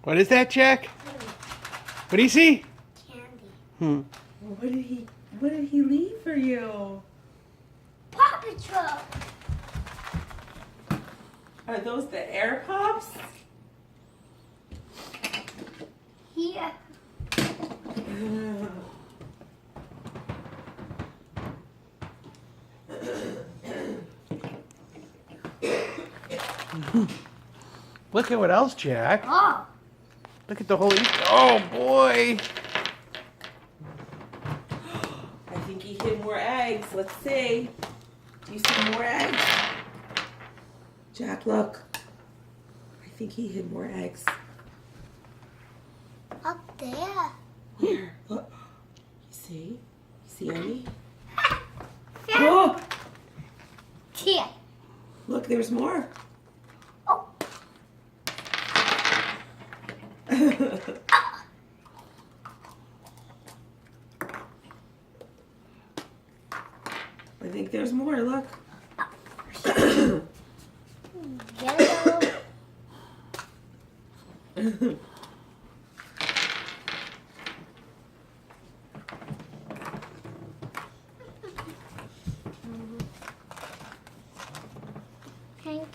What is that, Jack? What do you see? Candy. What did he leave for you? Paw Patrol. Are those the Air Pops? Here. Look at what else, Jack. Oh. Look at the whole. Oh boy! I think he hid more eggs. Let's see. Do you see more eggs? Jack, look. I think he hid more eggs. Up there. Where? Look. You see? You see any? Oh! Here. Look, there's more. Oh. I think there's more. Look. Yellow. Pink.